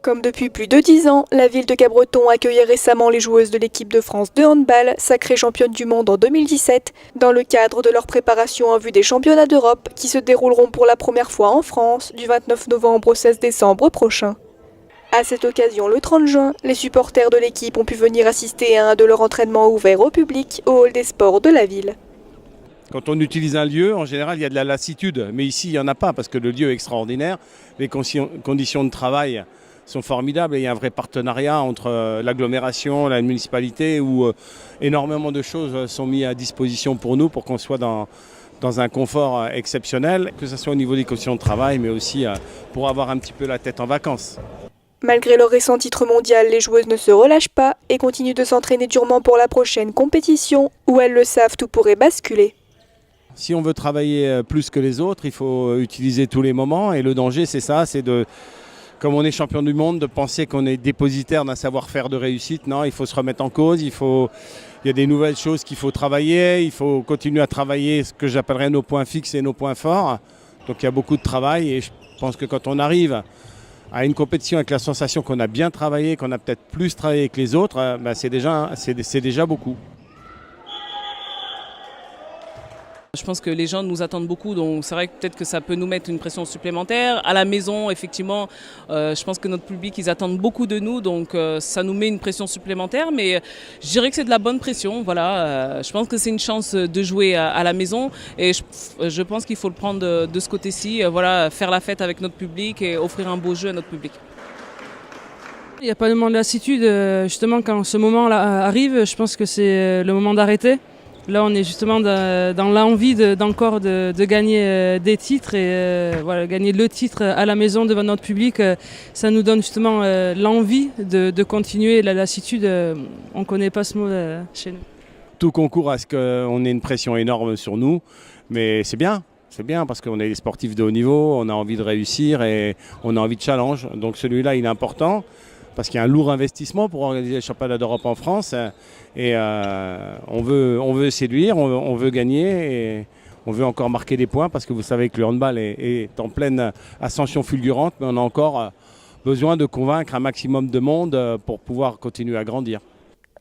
Comme depuis plus de 10 ans, la ville de Capbreton accueillait récemment les joueuses de l'équipe de France de handball, sacrées championnes du monde en 2017, dans le cadre de leur préparation en vue des championnats d'Europe qui se dérouleront pour la première fois en France du 29 novembre au 16 décembre prochain. À cette occasion, le 30 juin, les supporters de l'équipe ont pu venir assister à un de leurs entraînements ouverts au public au hall des sports de la ville. Quand on utilise un lieu, en général, il y a de la lassitude. Mais ici, il n'y en a pas parce que le lieu est extraordinaire. Les conditions de travail sont formidables et il y a un vrai partenariat entre l'agglomération, la municipalité où énormément de choses sont mises à disposition pour nous pour qu'on soit dans un confort exceptionnel, que ce soit au niveau des conditions de travail, mais aussi pour avoir un petit peu la tête en vacances. Malgré leur récent titre mondial, les joueuses ne se relâchent pas et continuent de s'entraîner durement pour la prochaine compétition où elles le savent, tout pourrait basculer. Si on veut travailler plus que les autres, il faut utiliser tous les moments et le danger c'est ça, c'est de, comme on est champion du monde, de penser qu'on est dépositaire d'un savoir-faire de réussite. Non, il faut se remettre en cause, il y a des nouvelles choses qu'il faut travailler, il faut continuer à travailler ce que j'appellerais nos points fixes et nos points forts. Donc il y a beaucoup de travail et je pense que quand on arrive à une compétition avec la sensation qu'on a bien travaillé, qu'on a peut-être plus travaillé que les autres, c'est déjà beaucoup. Je pense que les gens nous attendent beaucoup, donc c'est vrai que peut-être que ça peut nous mettre une pression supplémentaire. À la maison, effectivement, je pense que notre public, ils attendent beaucoup de nous, donc ça nous met une pression supplémentaire. Mais je dirais que c'est de la bonne pression. Voilà, je pense que c'est une chance de jouer à la maison et je pense qu'il faut le prendre de ce côté-ci. Voilà, faire la fête avec notre public et offrir un beau jeu à notre public. Il n'y a pas de moment de lassitude. Justement, quand ce moment-là arrive, je pense que c'est le moment d'arrêter. Là, on est justement dans l'envie d'encore de gagner des titres et voilà, gagner le titre à la maison devant notre public. Ça nous donne justement l'envie de continuer. La lassitude, on ne connaît pas ce mot chez nous. Tout concourt à ce qu'on ait une pression énorme sur nous, mais c'est bien. C'est bien parce qu'on est des sportifs de haut niveau, on a envie de réussir et on a envie de challenge. Donc celui-là, il est important. Parce qu'il y a un lourd investissement pour organiser le championnat d'Europe en France et on veut séduire, on veut gagner et on veut encore marquer des points parce que vous savez que le handball est en pleine ascension fulgurante, mais on a encore besoin de convaincre un maximum de monde pour pouvoir continuer à grandir.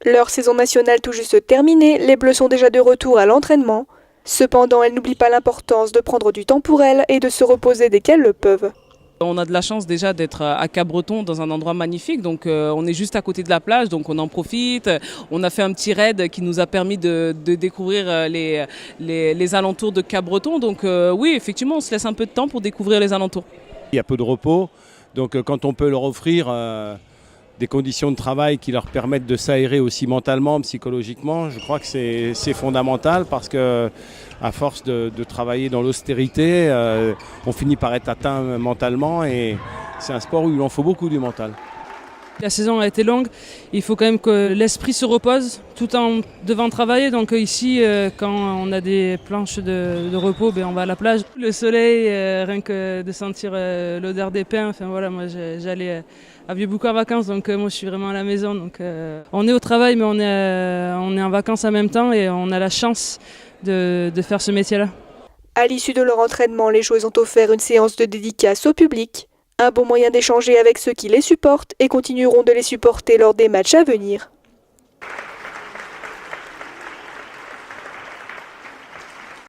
Leur saison nationale tout juste terminée, les Bleus sont déjà de retour à l'entraînement. Cependant, elles n'oublient pas l'importance de prendre du temps pour elles et de se reposer dès qu'elles le peuvent. On a de la chance déjà d'être à Capbreton dans un endroit magnifique, donc on est juste à côté de la plage, donc on en profite. On a fait un petit raid qui nous a permis de découvrir les alentours de Capbreton, donc oui, effectivement, on se laisse un peu de temps pour découvrir les alentours. Il y a peu de repos, donc quand on peut leur offrir des conditions de travail qui leur permettent de s'aérer aussi mentalement, psychologiquement, je crois que c'est fondamental parce que à force de travailler dans l'austérité, on finit par être atteint mentalement et c'est un sport où il en faut beaucoup du mental. La saison a été longue, il faut quand même que l'esprit se repose tout en devant travailler. Donc ici, quand on a des planches de repos, on va à la plage. Le soleil, rien que de sentir l'odeur des pins, enfin voilà, moi j'allais à Vieux-Boucau en vacances, donc moi je suis vraiment à la maison. Donc on est au travail, mais on est en vacances en même temps et on a la chance de faire ce métier-là. À l'issue de leur entraînement, les joueuses ont offert une séance de dédicace au public. Un bon moyen d'échanger avec ceux qui les supportent et continueront de les supporter lors des matchs à venir.